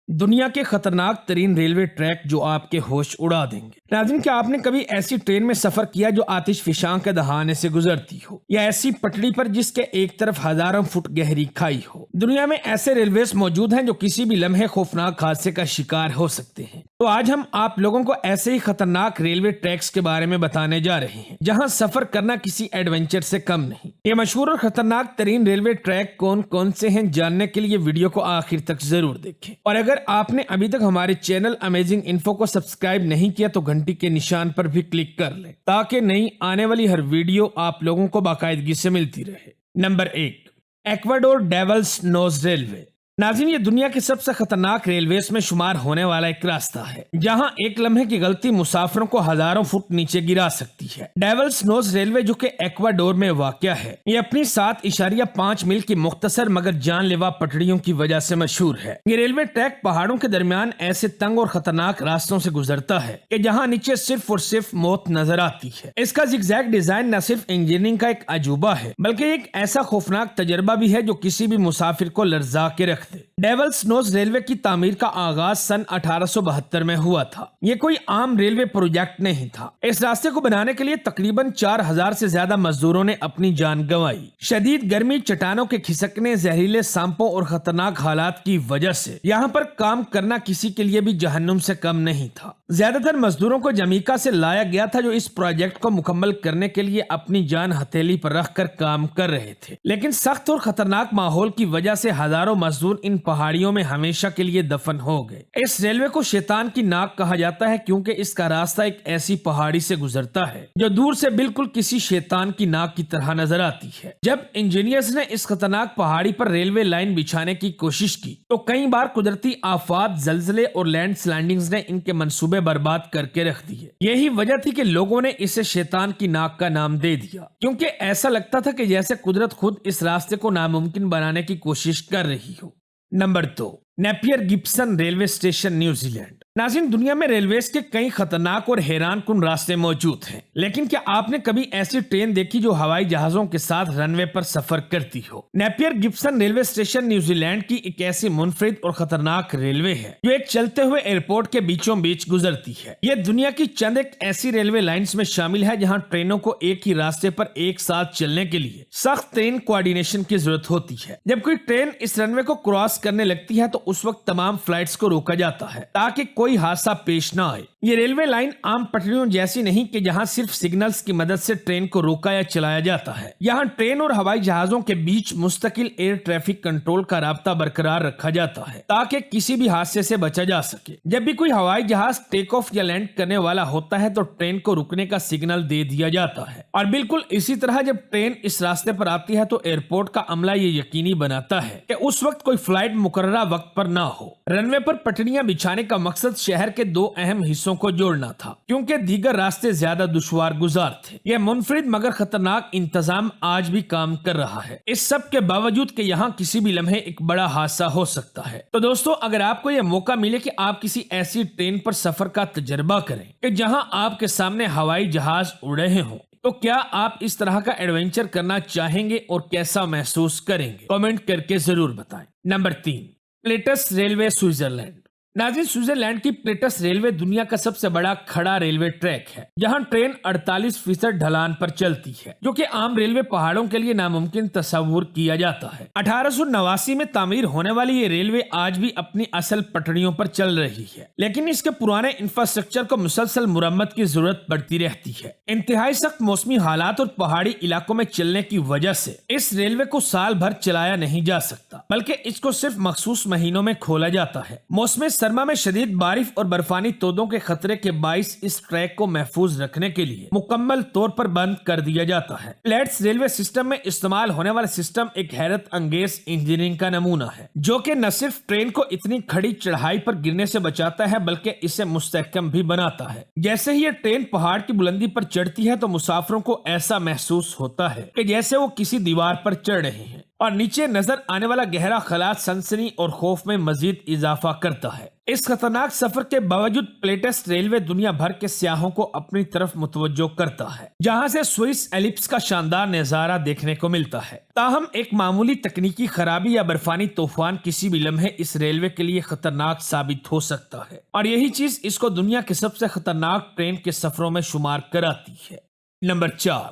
دنیا کے خطرناک ترین ریلوے ٹریک جو آپ کے ہوش اڑا دیں گے۔ ناظرین، کیا آپ نے کبھی ایسی ٹرین میں سفر کیا جو آتش فشاں کے دہانے سے گزرتی ہو، یا ایسی پٹڑی پر جس کے ایک طرف ہزاروں فٹ گہری کھائی ہو؟ دنیا میں ایسے ریلویز موجود ہیں جو کسی بھی لمحے خوفناک حادثے کا شکار ہو سکتے ہیں۔ تو آج ہم آپ لوگوں کو ایسے ہی خطرناک ریلوے ٹریکس کے بارے میں بتانے جا رہے ہیں جہاں سفر کرنا کسی ایڈونچر سے کم نہیں۔ یہ مشہور اور خطرناک ترین ریلوے ٹریک کون کون سے ہیں، جاننے کے لیے ویڈیو کو آخر تک ضرور دیکھیں۔ اور اگر آپ نے ابھی تک ہمارے چینل امیزنگ انفو کو سبسکرائب نہیں کیا تو گھنٹی کے نشان پر بھی کلک کر لیں تاکہ نئی آنے والی ہر ویڈیو آپ لوگوں کو باقاعدگی سے ملتی رہے۔ نمبر 1، ایکواڈور ڈیولز نوز ریلوے۔ ناظرین، یہ دنیا کے سب سے خطرناک ریلویز میں شمار ہونے والا ایک راستہ ہے جہاں ایک لمحے کی غلطی مسافروں کو ہزاروں فٹ نیچے گرا سکتی ہے۔ ڈیولز نوز ریلوے، جو کہ ایکواڈور میں واقع ہے، یہ اپنی 7.5 میل کی مختصر مگر جان لیوا پٹڑیوں کی وجہ سے مشہور ہے۔ یہ ریلوے ٹریک پہاڑوں کے درمیان ایسے تنگ اور خطرناک راستوں سے گزرتا ہے کہ جہاں نیچے صرف اور صرف موت نظر آتی ہے۔ اس کا زگزیگ ڈیزائن نہ صرف انجینئرنگ کا ایک عجوبہ ہے بلکہ ایک ایسا خوفناک تجربہ بھی ہے جو کسی بھی مسافر کو لرزا کے رکھ دے۔ ڈیولز نوز ریلوے کی تعمیر کا آغاز سن 1872 میں ہوا تھا۔ یہ کوئی عام ریلوے پروجیکٹ نہیں تھا۔ اس راستے کو بنانے کے لیے تقریباً 4000 سے زیادہ مزدوروں نے اپنی جان گنوائی۔ شدید گرمی، چٹانوں کے کھسکنے، زہریلے سانپوں اور خطرناک حالات کی وجہ سے یہاں پر کام کرنا کسی کے لیے بھی جہنم سے کم نہیں تھا۔ زیادہ تر مزدوروں کو جمیکا سے لایا گیا تھا جو اس پروجیکٹ کو مکمل کرنے کے لیے اپنی جان ہتھیلی پر رکھ کر کام کر رہے تھے، لیکن سخت اور خطرناک ماحول کی وجہ سے ہزاروں مزدور ان پہاڑیوں میں ہمیشہ کے لیے دفن ہو گئے۔ اس ریلوے کو شیطان کی ناک کہا جاتا ہے کیونکہ اس کا راستہ ایک ایسی پہاڑی سے گزرتا ہے جو دور سے بالکل کسی شیطان کی ناک کی طرح نظر آتی ہے۔ جب انجینئرز نے اس خطرناک پہاڑی پر ریلوے لائن بچھانے کی کوشش کی تو کئی بار قدرتی آفات، زلزلے اور لینڈ سلائڈنگز نے ان کے منصوبے برباد کر کے رکھ دیے۔ یہی وجہ تھی کہ لوگوں نے اسے شیطان کی ناک کا نام دے دیا، کیونکہ ایسا لگتا تھا کہ جیسے قدرت خود اس راستے کو ناممکن بنانے کی کوشش کر رہی ہو۔ Number 2، Napier Gibson railway station, New Zealand. ناظرین، دنیا میں ریلویز کے کئی خطرناک اور حیران کن راستے موجود ہیں، لیکن کیا آپ نے کبھی ایسی ٹرین دیکھی جو ہوائی جہازوں کے ساتھ رن وے پر سفر کرتی ہو؟ Napier Gibson railway station New Zealand کی ایک ایسی منفرد اور خطرناک ریلوے ہے جو ایک چلتے ہوئے ایئرپورٹ کے بیچوں بیچ گزرتی ہے۔ یہ دنیا کی چند ایک ایسی ریلوے لائنز میں شامل ہے جہاں ٹرینوں کو ایک ہی راستے پر ایک ساتھ چلنے کے لیے سخت ٹرین کوآرڈینیشن کی ضرورت ہوتی ہے۔ جب کوئی ٹرین اس رن وے کو کراس کرنے لگتی ہے تو اس وقت تمام فلائٹس کو روکا جاتا ہے تاکہ کوئی حادثہ پیش نہ آئے۔ یہ ریلوے لائن عام پٹریوں جیسی نہیں کہ جہاں صرف سگنلز کی مدد سے ٹرین کو روکا یا چلایا جاتا ہے۔ یہاں ٹرین اور ہوائی جہازوں کے بیچ مستقل ایئر ٹریفک کنٹرول کا رابطہ برقرار رکھا جاتا ہے تاکہ کسی بھی حادثے سے بچا جا سکے۔ جب بھی کوئی ہوائی جہاز ٹیک آف یا لینڈ کرنے والا ہوتا ہے تو ٹرین کو رکنے کا سگنل دے دیا جاتا ہے، اور بالکل اسی طرح جب ٹرین اس راستے پر آتی ہے تو ایئرپورٹ کا عملہ یہ یقینی بناتا ہے کہ اس وقت کوئی فلائٹ مقررہ وقت پر نہ ہو۔ رن وے پر پٹڑیاں بچھانے کا مقصد شہر کے 2 اہم حصوں کو جوڑنا تھا کیونکہ دیگر راستے زیادہ دشوار گزار تھے۔ یہ منفرد مگر خطرناک انتظام آج بھی کام کر رہا ہے، اس سب کے باوجود کہ یہاں کسی بھی لمحے ایک بڑا حادثہ ہو سکتا ہے۔ تو دوستو، اگر آپ کو یہ موقع ملے کہ آپ کسی ایسی ٹرین پر سفر کا تجربہ کریں کہ جہاں آپ کے سامنے ہوائی جہاز اڑ رہے ہوں، تو کیا آپ اس طرح کا ایڈونچر کرنا چاہیں گے اور کیسا محسوس کریں گے؟ کامنٹ کر کے ضرور بتائیں۔ Number 3، plates railway, Switzerland. ناظرین، سوئٹزرلینڈ کی پلیٹس ریلوے دنیا کا سب سے بڑا کھڑا ریلوے ٹریک ہے جہاں ٹرین 48% ڈھلان پر چلتی ہے، جو کہ عام ریلوے پہاڑوں کے لیے ناممکن تصور کیا جاتا ہے۔ 1889 میں تعمیر ہونے والی یہ ریلوے آج بھی اپنی اصل پٹڑیوں پر چل رہی ہے، لیکن اس کے پرانے انفراسٹرکچر کو مسلسل مرمت کی ضرورت پڑتی رہتی ہے۔ انتہائی سخت موسمی حالات اور پہاڑی علاقوں میں چلنے کی وجہ سے اس ریلوے کو سال بھر چلایا نہیں جا سکتا، بلکہ اس کو صرف مخصوص مہینوں میں کھولا جاتا ہے۔ موسم سرما میں شدید بارش اور برفانی تودوں کے خطرے کے باعث اس ٹریک کو محفوظ رکھنے کے لیے مکمل طور پر بند کر دیا جاتا ہے۔ پلیٹس ریلوے سسٹم میں استعمال ہونے والا سسٹم ایک حیرت انگیز انجینئرنگ کا نمونہ ہے جو کہ نہ صرف ٹرین کو اتنی کھڑی چڑھائی پر گرنے سے بچاتا ہے بلکہ اسے مستحکم بھی بناتا ہے۔ جیسے ہی یہ ٹرین پہاڑ کی بلندی پر چڑھتی ہے تو مسافروں کو ایسا محسوس ہوتا ہے کہ جیسے وہ کسی دیوار پر چڑھ رہے ہیں۔ اور نیچے نظر آنے والا گہرا خلا سنسنی اور خوف میں مزید اضافہ کرتا ہے۔ اس خطرناک سفر کے باوجود پلیٹس ریلوے دنیا بھر کے سیاحوں کو اپنی طرف متوجہ کرتا ہے، جہاں سے سوئس ایلپس کا شاندار نظارہ دیکھنے کو ملتا ہے۔ تاہم ایک معمولی تکنیکی خرابی یا برفانی طوفان کسی بھی لمحے اس ریلوے کے لیے خطرناک ثابت ہو سکتا ہے، اور یہی چیز اس کو دنیا کے سب سے خطرناک ٹرین کے سفروں میں شمار کراتی ہے۔ نمبر 4،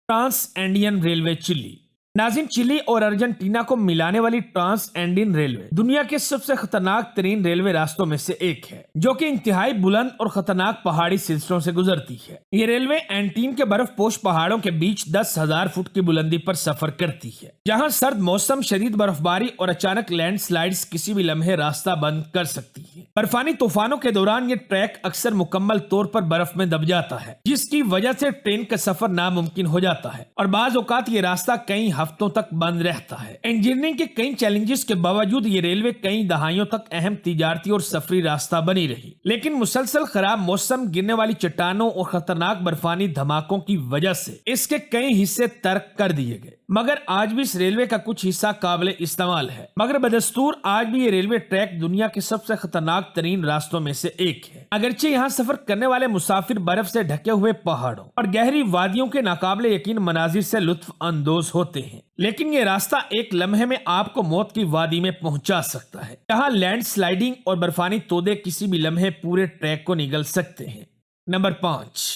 ٹرانس اینڈین ریلوے چلی۔ ناظرین، چلی اور ارجنٹینا کو ملانے والی ٹرانس اینڈین ریلوے دنیا کے سب سے خطرناک ترین ریلوے راستوں میں سے ایک ہے، جو کہ انتہائی بلند اور خطرناک پہاڑی سلسلوں سے گزرتی ہے۔ یہ ریلوے اینٹین کے برف پوش پہاڑوں کے بیچ 10,000 فٹ کی بلندی پر سفر کرتی ہے، جہاں سرد موسم، شدید برف باری اور اچانک لینڈ سلائیڈز کسی بھی لمحے راستہ بند کر سکتی ہے۔ برفانی طوفانوں کے دوران یہ ٹریک اکثر مکمل طور پر برف میں دب جاتا ہے، جس کی وجہ سے ٹرین کا سفر ناممکن ہو جاتا ہے، اور بعض اوقات یہ راستہ کئی ہفتوں تک بند رہتا ہے۔ انجینئرنگ کے کئی چیلنجز کے باوجود یہ ریلوے کئی دہائیوں تک اہم تجارتی اور سفری راستہ بنی رہی، لیکن مسلسل خراب موسم، گرنے والی چٹانوں اور خطرناک برفانی دھماکوں کی وجہ سے اس کے کئی حصے ترک کر دیے گئے۔ مگر آج بھی اس ریلوے کا کچھ حصہ قابل استعمال ہے، مگر بدستور آج بھی یہ ریلوے ٹریک دنیا کے سب سے خطرناک ترین راستوں میں سے ایک ہے۔ اگرچہ یہاں سفر کرنے والے مسافر برف سے ڈھکے ہوئے پہاڑوں اور گہری وادیوں کے ناقابل یقین مناظر سے لطف اندوز ہوتے ہیں، لیکن یہ راستہ ایک لمحے میں آپ کو موت کی وادی میں پہنچا سکتا ہے، جہاں لینڈ سلائیڈنگ اور برفانی تودے کسی بھی لمحے پورے ٹریک کو نگل سکتے ہیں۔ نمبر 5،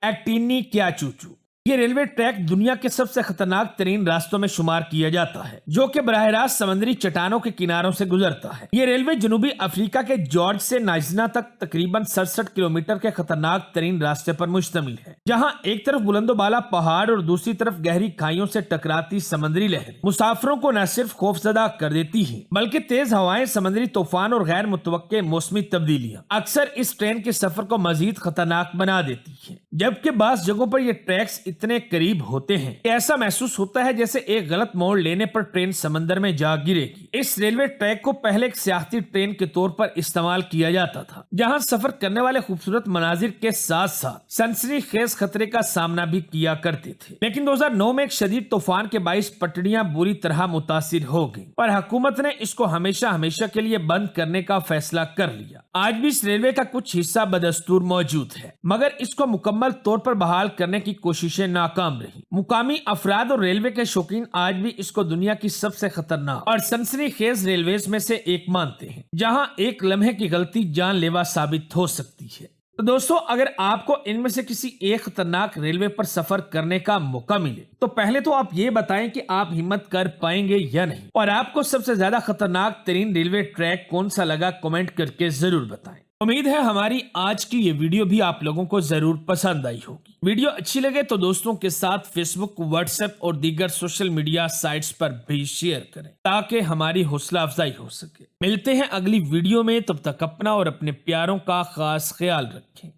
ایکٹینی کیاچوچو۔ یہ ریلوے ٹریک دنیا کے سب سے خطرناک ترین راستوں میں شمار کیا جاتا ہے، جو کہ براہ راست سمندری چٹانوں کے کناروں سے گزرتا ہے۔ یہ ریلوے جنوبی افریقہ کے جارج سے نائجنا تک تقریباً 67 کلومیٹر کے خطرناک ترین راستے پر مشتمل ہے، جہاں ایک طرف بلند و بالا پہاڑ اور دوسری طرف گہری کھائیوں سے ٹکراتی سمندری لہریں مسافروں کو نہ صرف خوفزدہ کر دیتی ہیں، بلکہ تیز ہوائیں، سمندری طوفان اور غیر متوقع موسمی تبدیلیاں اکثر اس ٹرین کے سفر کو مزید خطرناک بنا دیتی ہیں۔ جبکہ بعض جگہوں پر یہ ٹریکس اتنے قریب ہوتے ہیں کہ ایسا محسوس ہوتا ہے جیسے ایک غلط موڑ لینے پر ٹرین سمندر میں جا گرے گی۔ اس ریلوے ٹریک کو پہلے ایک سیاحتی ٹرین کے طور پر استعمال کیا جاتا تھا، جہاں سفر کرنے والے خوبصورت مناظر کے ساتھ ساتھ سنسنی خیز خطرے کا سامنا بھی کیا کرتے تھے۔ لیکن 2009 میں ایک شدید طوفان کے باعث پٹڑیاں بری طرح متاثر ہو گئیں اور حکومت نے اس کو ہمیشہ کے لیے بند کرنے کا فیصلہ کر لیا۔ آج بھی اس ریلوے کا کچھ حصہ بدستور موجود ہے، مگر اس کو مکمل طور پر بحال کرنے کی کوششیں ناکام رہی۔ مقامی افراد اور ریلوے کے شوقین آج بھی اس کو دنیا کی سب سے خطرناک اور سنسنی خیز ریلویز میں سے ایک مانتے ہیں، جہاں ایک لمحے کی غلطی جان لیوا ثابت ہو سکتی ہے۔ تو دوستو، اگر آپ کو ان میں سے کسی ایک خطرناک ریلوے پر سفر کرنے کا موقع ملے تو پہلے تو آپ یہ بتائیں کہ آپ ہمت کر پائیں گے یا نہیں، اور آپ کو سب سے زیادہ خطرناک ترین ریلوے ٹریک کون سا لگا کمنٹ کر کے ضرور بتائیں۔ امید ہے ہماری آج کی یہ ویڈیو بھی آپ لوگوں کو ضرور پسند آئی ہوگی۔ ویڈیو اچھی لگے تو دوستوں کے ساتھ فیس بک، واٹس ایپ اور دیگر سوشل میڈیا سائٹس پر بھی شیئر کریں تاکہ ہماری حوصلہ افزائی ہو سکے۔ ملتے ہیں اگلی ویڈیو میں، تب تک اپنا اور اپنے پیاروں کا خاص خیال رکھیں۔